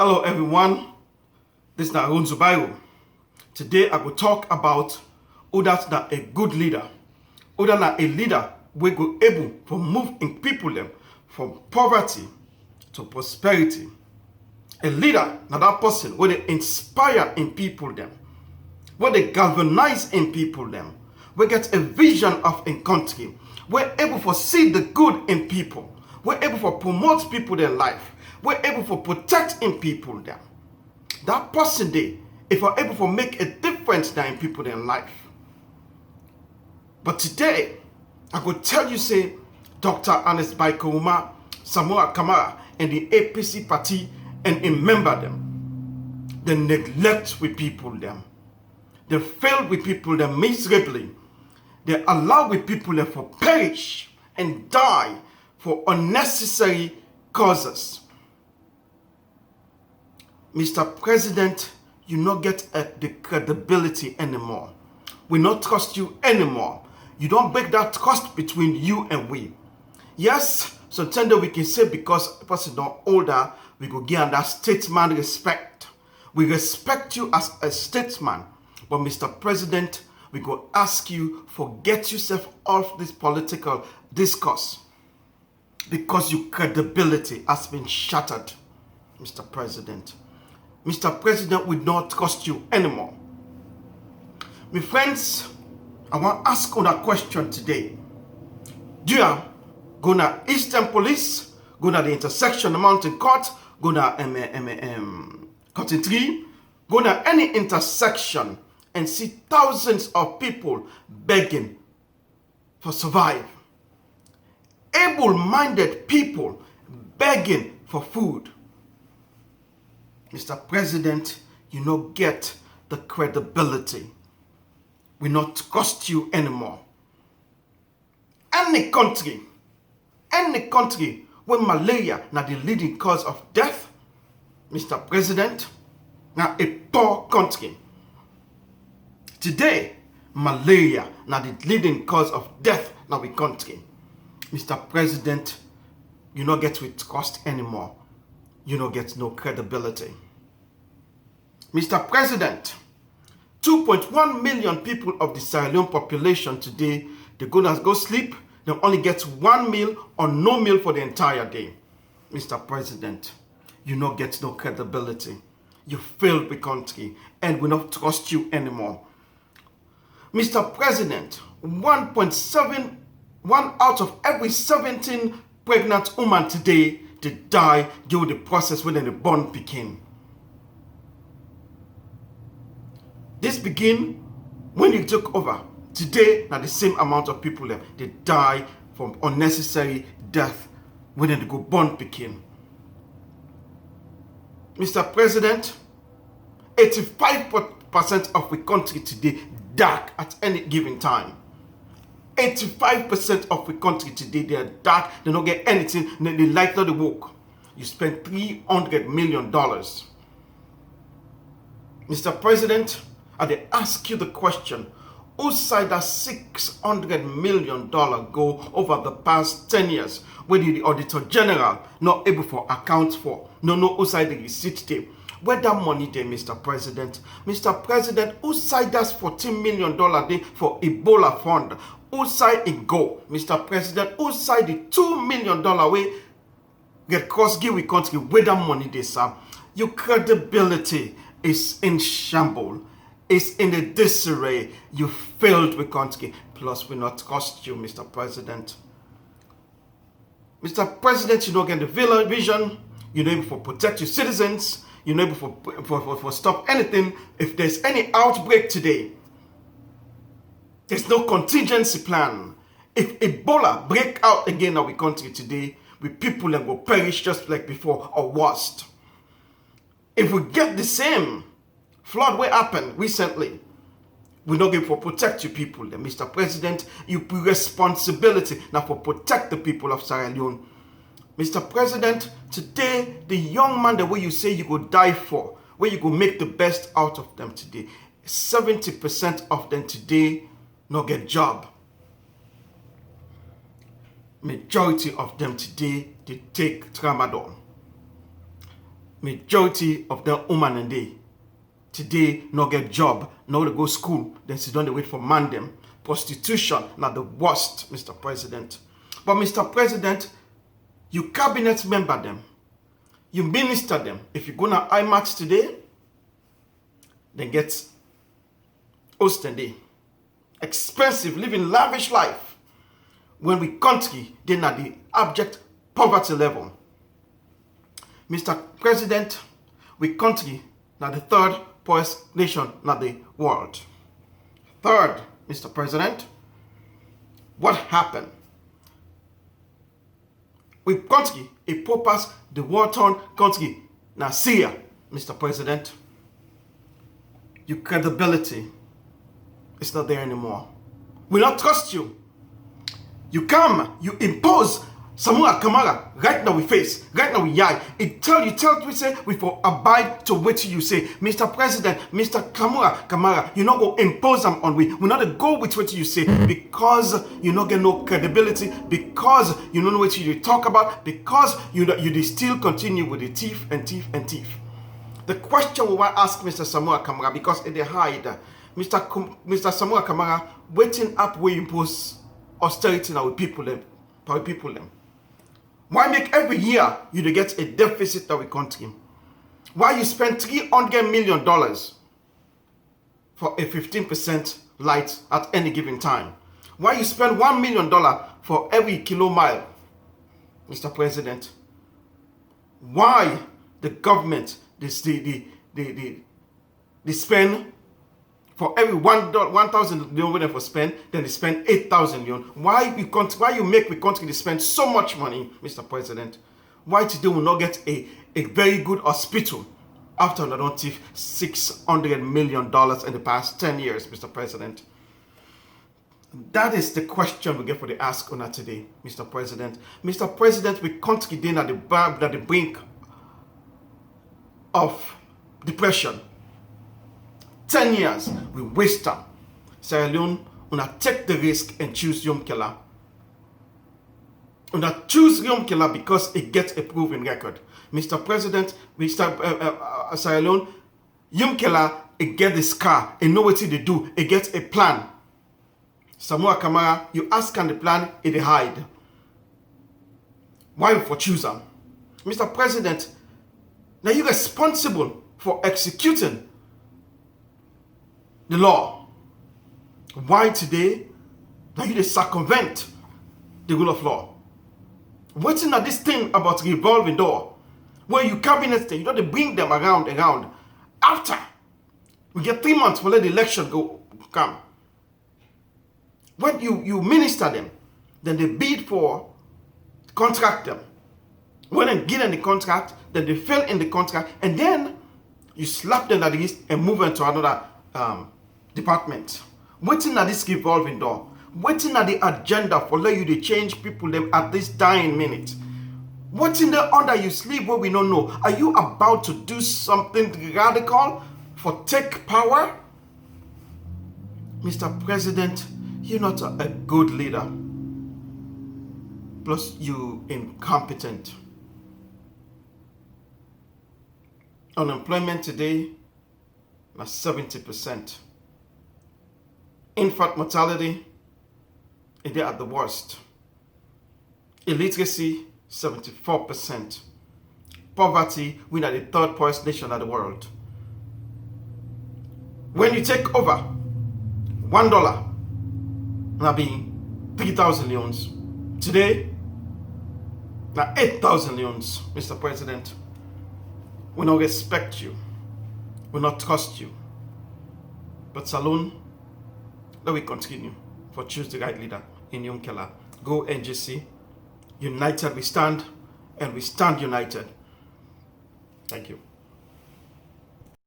Hello everyone, this is Narun Zubairu. Today I will talk about who that's not a good leader, who that's not a leader we go able to move in people them from poverty to prosperity. A leader, not that person where they inspire in people them, where they galvanize in people them, we get a vision of a country, we're able to see the good in people, we're able to promote people their life, we're able to protect in people them. That person there, if we're able to make a difference there in people their life. But today, I could tell you say, Dr. Ernest by Koroma, Samoa Kamara, and the APC party, and a member them, they neglect with people them. They fail with people them miserably. They allow with people them for perish and die for unnecessary causes. Mr. President, you not get the credibility anymore. We not trust you anymore. You don't break that trust between you and we. Yes, sometimes we can say because a person not older, we go give that statesman respect. We respect you as a statesman. But Mr. President, we go ask you, forget yourself off this political discourse. Because your credibility has been shattered, Mr. President. Mr. President, we don't trust you anymore. My friends, I want to ask you a question today. Do you go to Eastern Police, go to the intersection, the Mountain Court, go to Cotton Tree, go to any intersection and see thousands of people begging for survive. Able-minded people begging for food. Mr. President, you don't get the credibility. We not trust you anymore. Any country where malaria na the leading cause of death, Mr. President, na a poor country. Today, malaria na the leading cause of death na we country. Mr. President, you not get with trust anymore. You don't get no credibility. Mr. President, 2.1 million people of the Sierra Leone population today, they go sleep, they only get 1 meal or no meal for the entire day. Mr. President, you don't get no credibility. You failed the country and we don't trust you anymore. Mr. President, 1 out of every 17 pregnant women today, they die during the process when they born begin. This begin when you took over. Today, now the same amount of people there, they die from unnecessary death when they go born begin. Mr. President, 85% of the country today dark at any given time. 85% of the country today, they are dark, they don't get anything, they light not the work. You spend $300 million. Mr. President, I ask you the question, whose side that $600 million go over the past 10 years, where the Auditor General not able to account for? No, whose side the receipt there? Where that money there, Mr. President? Mr. President, whose side that's $14 million there for Ebola fund? Whose side it go? Mr. President, whose side the $2 million way get cost give we country where that money they sir? Your credibility is in shambles. It's in a disarray. You failed the country. Plus, we not trust you, Mr. President. Mr. President, you don't get the vision. You're not able to protect your citizens. You're not able to stop anything. If there's any outbreak today, there's no contingency plan. If Ebola break out again in our country today, we people that will perish just like before or worse. If we get the same flood what happened recently, we're not going to protect you people. Mr. President, you have responsibility now for protect the people of Sierra Leone. Mr. President, today, the young man, the way you say you go die for, where you go make the best out of them today, 70% of them today not get job. Majority of them today, they take tramadol. Majority of the woman and they today no get job, no to go school, then sit down they wait for man them. Prostitution, not the worst, Mr. President. But Mr. President, you cabinet member them, you minister them. If you go to IMAX today, then get Ostende. Expensive, living lavish life. When we country, then at the abject poverty level. Mr. President, we country now the third poorest nation in the world. Third, Mr. President, what happened? We country a purpose the war-torn country now Syria, Mr. President. Your credibility is not there anymore. We don't trust you. You come, you impose Samura Kamara, right now we face, right now we eye. It tell we say, we for abide to what you say. Mr. President, Mr. Kamara, you not go impose them on we. We not go with what you say because you not get no credibility, because you don't know what you talk about, because you still continue with the thief and thief and thief. The question we want to ask Mr. Samura Kamara, because they hide, Mr. Samura Kamara, waiting up where you impose austerity now with people them. Why make every year you get a deficit that we country? Why you spend $300 million for a 15% light at any given time? Why you spend $1 million for every kilo mile, Mr. President? Why the government they spend for every 1,000 million for spend, then they spend 8,000 million. Why you make we country they spend so much money, Mr. President? Why today we not get a very good hospital after we don't take $600 million in the past 10 years, Mr. President? That is the question we get for the ask on today, Mr. President. Mr. President, we country then at the brink of depression. 10 years, we waste time. Sierra Leone, una take the risk and choose Yom Killer. Una choose Yom Killer because it gets a proven record. Mr. President, Sierra Leone, Yom Killer, it get the scar, it know what they do, it gets a plan. Samura Kamara, you ask can the plan, it hide. Why for choose them? Mr. President, now you're responsible for executing the law. Why today? Now you circumvent the rule of law. What's in this thing about revolving door? Where you cabinet them, you don't bring them around. After we get 3 months for let the election come. When you minister them, then they bid for contract them. When they get in the contract, then they fail in the contract, and then you slap them at the wrist and move on to another department. Waiting at this revolving door. Waiting at the agenda for let you to change people them at this dying minute. What's in there under you sleep where we don't know? Are you about to do something radical for take power? Mr. President, you're not a good leader. Plus you incompetent. Unemployment today is 70%. Infant mortality is at the worst. Illiteracy 74%. Poverty, we are the third poorest nation in the world. When you take over $1, now being 3,000 leons. Today, now 8,000 leons, Mr. President. We don't respect you. We not trust you. But Salon, let we continue for choose the right leader in Yom Killer. Go NGC. United we stand, and we stand united. Thank you.